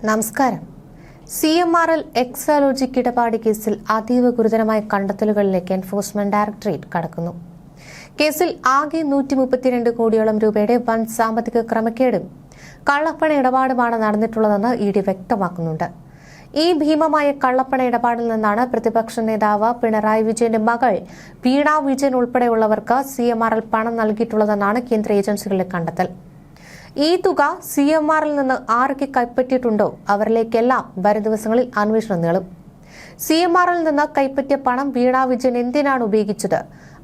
നമസ്കാരം. CMRL എക്സാലോജിക് ഇടപാട് കേസിൽ അതീവ ഗുരുതരമായ കണ്ടെത്തലുകളിലേക്ക് എൻഫോഴ്സ്മെന്റ് ഡയറക്ടറേറ്റ് കടക്കുന്നു. കേസിൽ ആകെ 132 കോടിയോളം രൂപയുടെ വൻ സാമ്പത്തിക ക്രമക്കേടും കള്ളപ്പണ ഇടപാടുമാണ് നടന്നിട്ടുള്ളതെന്ന് ED വ്യക്തമാക്കുന്നുണ്ട്. ഈ ഭീമമായ കള്ളപ്പണ ഇടപാടിൽ നിന്നാണ് പ്രതിപക്ഷ നേതാവ് പിണറായി വിജയന്റെ മകൾ വീണ വിജയൻ ഉൾപ്പെടെയുള്ളവർക്ക് CMRL പണം നൽകിയിട്ടുള്ളതെന്നാണ് കേന്ദ്ര ഏജൻസികളുടെ കണ്ടെത്തൽ. ഈ തുക CMRL നിന്ന് ആരൊക്കെ കൈപ്പറ്റിയിട്ടുണ്ടോ അവരിലേക്കെല്ലാം വരും ദിവസങ്ങളിൽ അന്വേഷണം നീളും. CMRL നിന്ന് കൈപ്പറ്റിയ പണം വീണ വിജയൻ എന്തിനാണ് ഉപയോഗിച്ചത്,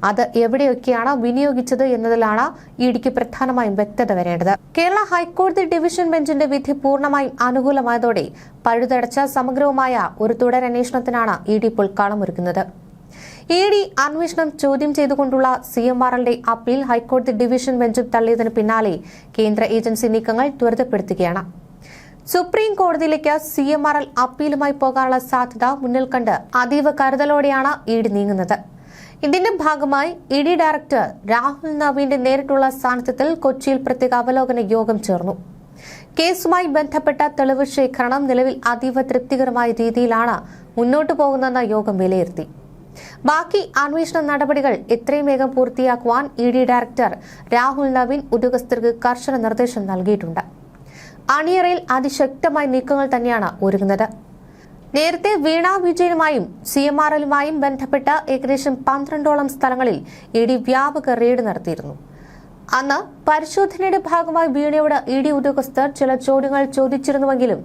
അത് എവിടെയൊക്കെയാണ് വിനിയോഗിച്ചത് എന്നതിലാണ് EDക്ക് പ്രധാനമായും വ്യക്തത വരേണ്ടത്. കേരള ഹൈക്കോടതി ഡിവിഷൻ ബെഞ്ചിന്റെ വിധി പൂർണ്ണമായും അനുകൂലമായതോടെ പഴുതടച്ച സമഗ്രവുമായ ഒരു തുടരന്വേഷണത്തിനാണ് ED ഇപ്പോൾ കളമൊരുക്കുന്നത്. ED അന്വേഷണം ചോദ്യം ചെയ്തുകൊണ്ടുള്ള CMRLന്റെ അപ്പീൽ ഹൈക്കോടതി ഡിവിഷൻ ബെഞ്ചും തള്ളിയതിനു പിന്നാലെ കേന്ദ്ര ഏജൻസി നീക്കങ്ങൾ ത്വരിതപ്പെടുത്തുകയാണ്. സുപ്രീം കോടതിയിലേക്ക് CMRL അപ്പീലുമായി പോകാനുള്ള സാധ്യത മുന്നിൽ കണ്ട് അതീവ കരുതലോടെയാണ് ED നീങ്ങുന്നത്. ഇതിന്റെ ഭാഗമായി ED ഡയറക്ടർ രാഹുൽ നവീന്റെ നേരിട്ടുള്ള സാന്നിധ്യത്തിൽ കൊച്ചിയിൽ പ്രത്യേക അവലോകന യോഗം ചേർന്നു. കേസുമായി ബന്ധപ്പെട്ട തെളിവ് ശേഖരണം നിലവിൽ അതീവ തൃപ്തികരമായ രീതിയിലാണ് മുന്നോട്ടു പോകുന്നതെന്ന് യോഗം വിലയിരുത്തി. ബാക്കി അന്വേഷണ നടപടികൾ എത്രയും വേഗം പൂർത്തിയാക്കുവാൻ ED ഡയറക്ടർ രാഹുൽ നവീൻ ഉദ്യോഗസ്ഥർക്ക് കർശന നിർദ്ദേശം നൽകിയിട്ടുണ്ട്. അണിയറയിൽ അതിശക്തമായ നീക്കങ്ങൾ തന്നെയാണ് ഒരുങ്ങുന്നത്. നേരത്തെ വീണ വിജയനുമായും CMRLുമായും ബന്ധപ്പെട്ട ഏകദേശം 12ഓളം സ്ഥലങ്ങളിൽ ED വ്യാപക റെയ്ഡ് നടത്തിയിരുന്നു. അന്ന് പരിശോധനയുടെ ഭാഗമായി വീണയോട് ED ഉദ്യോഗസ്ഥർ ചില ചോദ്യങ്ങൾ ചോദിച്ചിരുന്നുവെങ്കിലും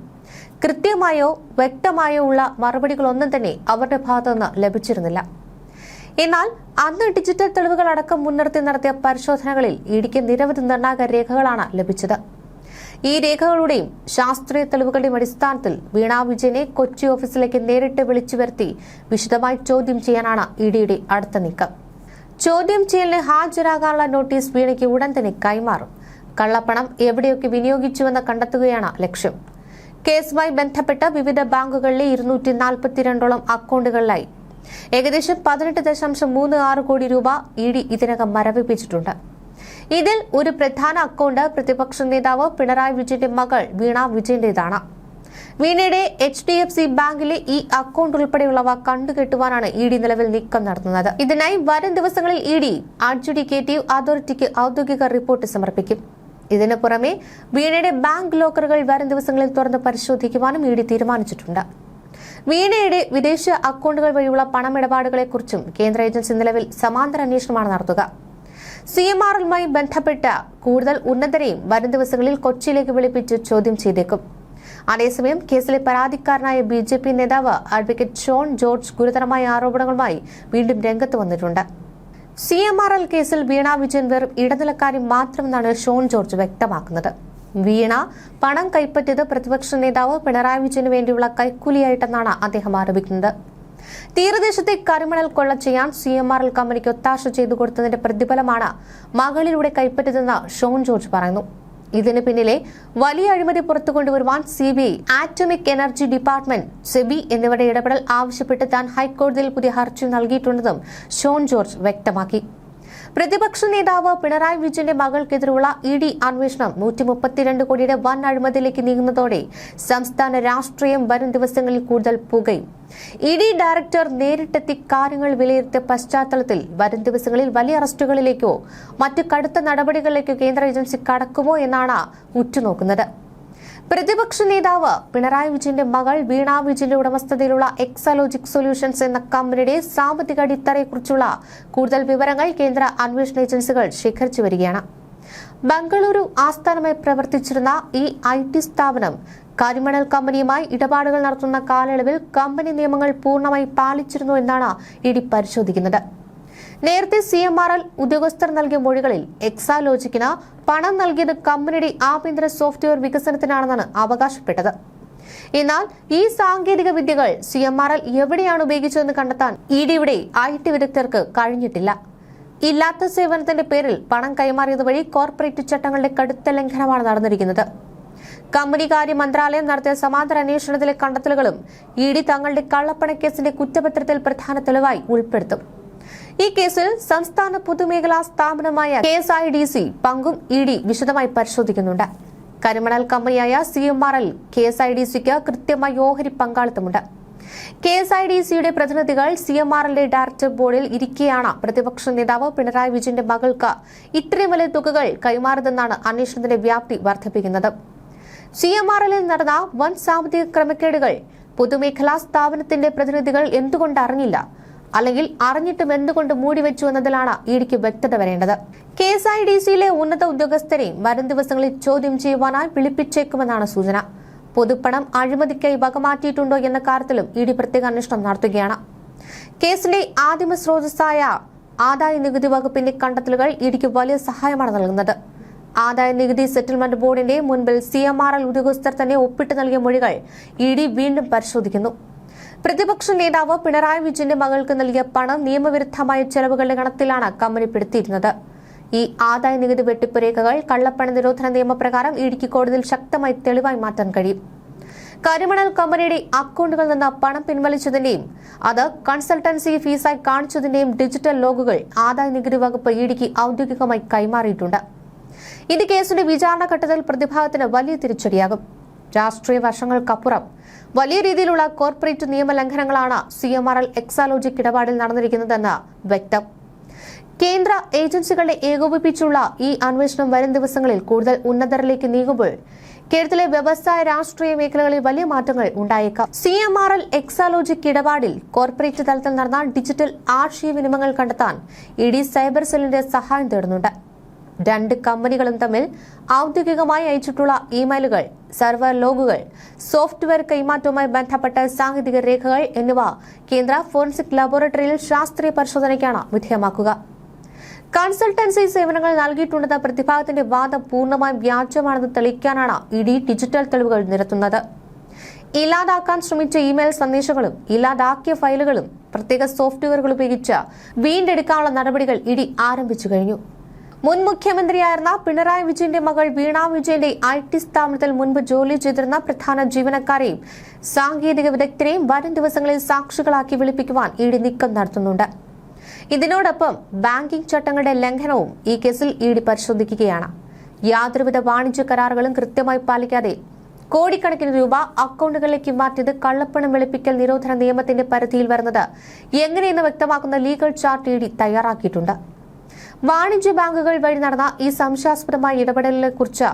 കൃത്യമായോ വ്യക്തമായോ ഉള്ള മറുപടികളൊന്നും തന്നെ അവരുടെ ഭാഗത്തുനിന്ന് ലഭിച്ചിരുന്നില്ല. എന്നാൽ അന്ന് ഡിജിറ്റൽ തെളിവുകൾ അടക്കം മുൻനിർത്തി നടത്തിയ പരിശോധനകളിൽ EDക്ക് നിരവധി നിർണായക രേഖകളാണ് ലഭിച്ചത്. ഈ രേഖകളുടെയും ശാസ്ത്രീയ തെളിവുകളുടെയും അടിസ്ഥാനത്തിൽ വീണ വിജയനെ കൊച്ചി ഓഫീസിലേക്ക് നേരിട്ട് വിളിച്ചു വരുത്തി വിശദമായി ചോദ്യം ചെയ്യാനാണ് EDയുടെ അടുത്ത നീക്കം. ചോദ്യം ചെയ്യലിന് ഹാജരാകാനുള്ള നോട്ടീസ് വീണയ്ക്ക് ഉടൻ തന്നെ കൈമാറും. കള്ളപ്പണം എവിടെയൊക്കെ വിനിയോഗിച്ചുവെന്ന് കണ്ടെത്തുകയാണ് ലക്ഷ്യം. കേസുമായി ബന്ധപ്പെട്ട വിവിധ ബാങ്കുകളിലെ 242ഓളം അക്കൗണ്ടുകളിലായി ഏകദേശം 18.36 കോടി രൂപ ED ഇതിനകം മരവിപ്പിച്ചിട്ടുണ്ട്. ഇതിൽ ഒരു പ്രധാന അക്കൗണ്ട് പ്രതിപക്ഷ നേതാവ് പിണറായി വിജയന്റെ മകൾ വീണ വിജയന്റേതാണ്. വീണയുടെ HDFC ബാങ്കിലെ ഈ അക്കൗണ്ട് ഉൾപ്പെടെയുള്ളവ കണ്ടുകെട്ടുവാനാണ് ED നിലവിൽ നീക്കം നടത്തുന്നത്. ഇതിനായി വരും ദിവസങ്ങളിൽ ED അഡ്ജുഡിക്കേറ്റീവ് അതോറിറ്റിക്ക് ഔദ്യോഗിക റിപ്പോർട്ട് സമർപ്പിക്കും. ഇതിനു പുറമെ വീണയുടെ ബാങ്ക് ലോക്കറുകൾ വരും ദിവസങ്ങളിൽ തുറന്ന് പരിശോധിക്കുവാനും ED തീരുമാനിച്ചിട്ടുണ്ട്. വീണയുടെ വിദേശ അക്കൗണ്ടുകൾ വഴിയുള്ള പണമിടപാടുകളെക്കുറിച്ചും കേന്ദ്ര ഏജൻസി നിലവിൽ സമാന്തര അന്വേഷണമാണ് നടത്തുക. CMRLുമായി ബന്ധപ്പെട്ട കൂടുതൽ ഉന്നതരെയും വരും ദിവസങ്ങളിൽ കൊച്ചിയിലേക്ക് വിളിപ്പിച്ച് ചോദ്യം ചെയ്തേക്കും. അതേസമയം കേസിലെ പരാതിക്കാരനായ BJP നേതാവ് അഡ്വക്കേറ്റ് ഷോൺ ജോർജ് ഗുരുതരമായ ആരോപണങ്ങളുമായി വീണ്ടും രംഗത്ത് വന്നിട്ടുണ്ട്. CMRL കേസിൽ വീണ വിജയൻ വെറും ഇടനിലക്കാരി മാത്രമെന്നാണ് ഷോൺ ജോർജ് വ്യക്തമാക്കുന്നത്. വീണ പണം കൈപ്പറ്റിയത് പ്രതിപക്ഷ നേതാവ് പിണറായി വിജയന് വേണ്ടിയുള്ള കൈക്കൂലിയായിട്ടെന്നാണ് അദ്ദേഹം ആരോപിക്കുന്നത്. തീരദേശത്തെ കരിമണൽ കൊള്ള ചെയ്യാൻ CMRL കമ്പനിക്ക് ഒത്താശ ചെയ്തു കൊടുത്തതിന്റെ പ്രതിഫലമാണ് മകളിലൂടെ കൈപ്പറ്റിയതെന്ന് ഷോൺ ജോർജ് പറയുന്നു. ഇതിന് പിന്നിലെ വലിയ അഴിമതി പുറത്തു കൊണ്ടുവരുവാൻ CBI, atomic energy department, SEBI എന്നിവരുടെ ഇടപെടൽ ആവശ്യപ്പെട്ട് താൻ ഹൈക്കോടതിയിൽ പുതിയ ഹർജി നൽകിയിട്ടുണ്ടെന്നും ഷോൺ ജോർജ് വ്യക്തമാക്കി. പ്രതിപക്ഷ നേതാവ് പിണറായി വിജയന്റെ മകൾക്കെതിരെയുള്ള ED അന്വേഷണം 132 കോടിയുടെ വൻ അഴിമതിയിലേക്ക് നീങ്ങുന്നതോടെ സംസ്ഥാന രാഷ്ട്രീയം വരും ദിവസങ്ങളിൽ കൂടുതൽ പുകയും. ED ഡയറക്ടർ നേരിട്ടെത്തി കാര്യങ്ങൾ വിലയിരുത്തിയ പശ്ചാത്തലത്തിൽ വരും ദിവസങ്ങളിൽ വലിയ അറസ്റ്റുകളിലേക്കോ മറ്റു കടുത്ത നടപടികളിലേക്കോ കേന്ദ്ര ഏജൻസി കടക്കുമോ എന്നാണ് ഉറ്റുനോക്കുന്നത്. പ്രതിപക്ഷ നേതാവ് പിണറായി വിജയന്റെ മകൾ വീണ വിജയന്റെ ഉടമസ്ഥതയിലുള്ള എക്സാലോജിക് സൊല്യൂഷൻസ് എന്ന കമ്പനിയുടെ സാമ്പത്തിക അടിത്തറയെക്കുറിച്ചുള്ള കൂടുതൽ വിവരങ്ങൾ കേന്ദ്ര അന്വേഷണ ഏജൻസികൾ ശേഖരിച്ചു വരികയാണ്. ബംഗളൂരു ആസ്ഥാനമായി പ്രവർത്തിച്ചിരുന്ന ഈ IT സ്ഥാപനം കരിമണൽ കമ്പനിയുമായി ഇടപാടുകൾ നടത്തുന്ന കാലയളവിൽ കമ്പനി നിയമങ്ങൾ പൂർണ്ണമായി പാലിച്ചിരുന്നു എന്നാണ് ED പരിശോധിക്കുന്നത്. നേരത്തെ CMRL ഉദ്യോഗസ്ഥർ നൽകിയ മൊഴികളിൽ എക്സാലോജിക്കിന് പണം നൽകിയത് കമ്പനിയുടെ ആഭ്യന്തര സോഫ്റ്റ്വെയർ വികസനത്തിനാണെന്നാണ് അവകാശപ്പെട്ടത്. എന്നാൽ ഈ സാങ്കേതിക വിദ്യകൾ CMRL എവിടെയാണ് ഉപയോഗിച്ചതെന്ന് കണ്ടെത്താൻ EDയുടെ IT വിദഗ്ധർക്ക് കഴിഞ്ഞിട്ടില്ല. ഇല്ലാത്ത സേവനത്തിന്റെ പേരിൽ പണം കൈമാറിയത് വഴി കോർപ്പറേറ്റ് ചട്ടങ്ങളുടെ കടുത്ത ലംഘനമാണ് നടന്നിരിക്കുന്നത്. കമ്പനി കാര്യ മന്ത്രാലയം നടത്തിയ സമാന്തര അന്വേഷണത്തിലെ കണ്ടെത്തലുകളും ED തങ്ങളുടെ കള്ളപ്പണക്കേസിന്റെ കുറ്റപത്രത്തിൽ പ്രധാന തെളിവായി ഉൾപ്പെടുത്തും. ഈ കേസിൽ സംസ്ഥാന പൊതുമേഖലാ സ്ഥാപനമായ KSIDC പങ്കും ED വിശദമായി പരിശോധിക്കുന്നുണ്ട്. കരിമണൽ കമ്പനിയായ CMRL KSIDCക്ക് കൃത്യമായി ഓഹരി പങ്കാളിത്തമുണ്ട്. KSIDCയുടെ പ്രതിനിധികൾ CMRLന്റെ ഡയറക്ടർ ബോർഡിൽ ഇരിക്കെയാണ് പ്രതിപക്ഷ നേതാവ് പിണറായി വിജയന്റെ മകൾക്ക് ഇത്രയും വലിയ തുകകൾ കൈമാറിയതെന്നാണ് അന്വേഷണത്തിന്റെ വ്യാപ്തി വർദ്ധിപ്പിക്കുന്നത്. CMRLൽ നടന്ന വൻ സാമ്പത്തിക ക്രമക്കേടുകൾ പൊതുമേഖലാ സ്ഥാപനത്തിന്റെ പ്രതിനിധികൾ എന്തുകൊണ്ട് അറിഞ്ഞില്ല, അല്ലെങ്കിൽ അറിഞ്ഞിട്ടും എന്തുകൊണ്ട് മൂടിവെച്ചു എന്നതിലാണ് ഇഡിക്ക് വ്യക്തത വരേണ്ടത്. KSIDCയിലെ ഉന്നത ഉദ്യോഗസ്ഥരെയും വരും ദിവസങ്ങളിൽ ചോദ്യം ചെയ്യുവാനായി വിളിപ്പിച്ചേക്കുമെന്നാണ് സൂചന. പൊതുപ്പണം അഴിമതിക്കായി വകമാറ്റിയിട്ടുണ്ടോ എന്ന കാര്യത്തിലും ഇഡി പ്രത്യേക അന്വേഷണം നടത്തുകയാണ്. കേസിന്റെ ആദിമ സ്രോതസ്സായ ആദായ നികുതി വകുപ്പിന്റെ കണ്ടെത്തലുകൾ ഇഡിക്ക് വലിയ സഹായമാണ് നൽകുന്നത്. ആദായ നികുതി സെറ്റിൽമെന്റ് ബോർഡിന്റെ മുൻപിൽ CMRL ഉദ്യോഗസ്ഥർ തന്നെ ഒപ്പിട്ട് നൽകിയ മൊഴികൾ ഇഡി വീണ്ടും പരിശോധിക്കുന്നു. പ്രതിപക്ഷ നേതാവ് പിണറായി വിജയന്റെ മകൾക്ക് നൽകിയ പണം നിയമവിരുദ്ധമായ ചെലവുകളുടെ ഗണത്തിലാണ് കമ്പനി പെടുത്തിയിരുന്നത്. ഈ ആദായ നികുതി വെട്ടിപ്പ് രേഖകൾ കള്ളപ്പണ നിരോധന നിയമപ്രകാരം ഇഡിക്ക് കോടതിയിൽ ശക്തമായി തെളിവായി മാറ്റാൻ കഴിയും. കരിമണൽ കമ്പനിയുടെ അക്കൗണ്ടുകളിൽ നിന്ന് പണം പിൻവലിച്ചതിന്റെയും അത് കൺസൾട്ടൻസി ഫീസായി കാണിച്ചതിന്റെയും ഡിജിറ്റൽ ലോഗുകൾ ആദായ നികുതി വകുപ്പ് ഇഡിക്ക് ഔദ്യോഗികമായി കൈമാറിയിട്ടുണ്ട്. ഇത് കേസിന്റെ വിചാരണ ഘട്ടത്തിൽ പ്രതിഭാഗത്തിന് വലിയ തിരിച്ചടിയാകും. രാഷ്ട്രീയ വർഷങ്ങൾക്കപ്പുറം വലിയ രീതിയിലുള്ള കോർപ്പറേറ്റ് നിയമലംഘനങ്ങളാണ് CMRL എക്സാലോജിക് ഇടപാടിൽ നടന്നിരിക്കുന്നതെന്ന് വ്യക്തം. കേന്ദ്ര ഏജൻസികളെ ഏകോപിപ്പിച്ചുള്ള ഈ അന്വേഷണം വരും ദിവസങ്ങളിൽ കൂടുതൽ ഉന്നതരിലേക്ക് നീങ്ങുമ്പോൾ കേരളത്തിലെ വ്യവസായ രാഷ്ട്രീയ മേഖലകളിൽ വലിയ മാറ്റങ്ങൾ ഉണ്ടായേക്കാം. CMRL എക്സാലോജിക് ഇടപാടിൽ കോർപ്പറേറ്റ് തലത്തിൽ നടന്ന ഡിജിറ്റൽ ആശയവിനിമയങ്ങൾ കണ്ടെത്താൻ ഇഡി സൈബർ സെല്ലിന്റെ സഹായം തേടുന്നുണ്ട്. രണ്ട് കമ്പനികളും തമ്മിൽ ഔദ്യോഗികമായി അയച്ചിട്ടുള്ള ഇമെയിലുകൾ, സർവർ ലോഗുകൾ, സോഫ്റ്റ്വെയർ കൈമാറ്റവുമായി ബന്ധപ്പെട്ട സാങ്കേതിക രേഖകൾ എന്നിവ കേന്ദ്ര ഫോറൻസിക് ലബോറട്ടറിയിൽ ശാസ്ത്രീയ പരിശോധനയ്ക്കാണ് വിധേയമാക്കുക. കൺസൾട്ടൻസി സേവനങ്ങൾ നൽകിയിട്ടുണ്ടെന്ന പ്രതിഭാഗത്തിന്റെ വാദം പൂർണ്ണമായും വ്യാജമാണെന്ന് തെളിയിക്കാനാണ് ഇഡി ഡിജിറ്റൽ തെളിവുകൾ നിരത്തുന്നത്. ഇല്ലാതാക്കാൻ ശ്രമിച്ച ഇമെയിൽ സന്ദേശങ്ങളും ഇല്ലാതാക്കിയ ഫയലുകളും പ്രത്യേക സോഫ്റ്റ്വെയറുകൾ ഉപയോഗിച്ച് വീണ്ടെടുക്കാനുള്ള നടപടികൾ ഇഡി ആരംഭിച്ചു കഴിഞ്ഞു. മുൻ മുഖ്യമന്ത്രിയായിരുന്ന പിണറായി വിജയന്റെ മകൾ വീണ വിജയന്റെ IT സ്ഥാപനത്തിൽ മുൻപ് ജോലി ചെയ്തിരുന്ന പ്രധാന ജീവനക്കാരെയും സാങ്കേതിക വിദഗ്ധരെയും വരും ദിവസങ്ങളിൽ സാക്ഷികളാക്കി വിളിപ്പിക്കുവാൻ ഇഡി നീക്കം നടത്തുന്നുണ്ട്. ഇതിനോടൊപ്പം ബാങ്കിംഗ് ചട്ടങ്ങളുടെ ലംഘനവും ഈ കേസിൽ ഇഡി പരിശോധിക്കുകയാണ്. യാതൊരുവിധ വാണിജ്യ കരാറുകളും കൃത്യമായി പാലിക്കാതെ കോടിക്കണക്കിന് രൂപ അക്കൗണ്ടുകളിലേക്ക് മാറ്റിയത് കള്ളപ്പണം വെളുപ്പിക്കൽ നിരോധന നിയമത്തിന്റെ പരിധിയിൽ വരുന്നത് എങ്ങനെയെന്ന് വ്യക്തമാക്കുന്ന ലീഗൽ ചാർട്ട് ഇഡി തയ്യാറാക്കിയിട്ടുണ്ട്. വാണിജ്യ ബാങ്കുകൾ വഴി നടന്ന ഈ സംശയാസ്പദമായ ഇടപെടലിനെ കുറിച്ച്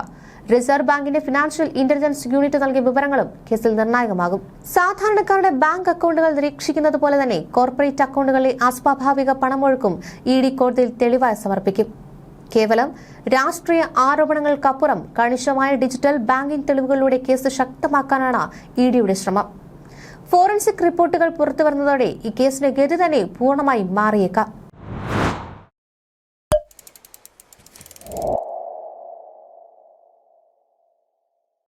റിസർവ് ബാങ്കിന്റെ ഫിനാൻഷ്യൽ ഇന്റലിജൻസ് യൂണിറ്റ് നൽകിയ വിവരങ്ങളും കേസിൽ നിർണായകമാകും. സാധാരണക്കാരുടെ ബാങ്ക് അക്കൗണ്ടുകൾ നിരീക്ഷിക്കുന്നത് പോലെ തന്നെ കോർപ്പറേറ്റ് അക്കൗണ്ടുകളിലെ അസ്വാഭാവിക പണമൊഴുക്കും ഇഡി കോടതിയിൽ തെളിവായി സമർപ്പിക്കും. കേവലം രാഷ്ട്രീയ ആരോപണങ്ങൾക്കപ്പുറം കണിശമായ ഡിജിറ്റൽ ബാങ്കിംഗ് തെളിവുകളിലൂടെ കേസ് ശക്തമാക്കാനാണ് ഇഡിയുടെ ശ്രമം. ഫോറൻസിക് റിപ്പോർട്ടുകൾ പുറത്തുവരുന്നതോടെ ഈ കേസിന്റെ ഗതി തന്നെ പൂർണ്ണമായും മാറിയേക്കാം.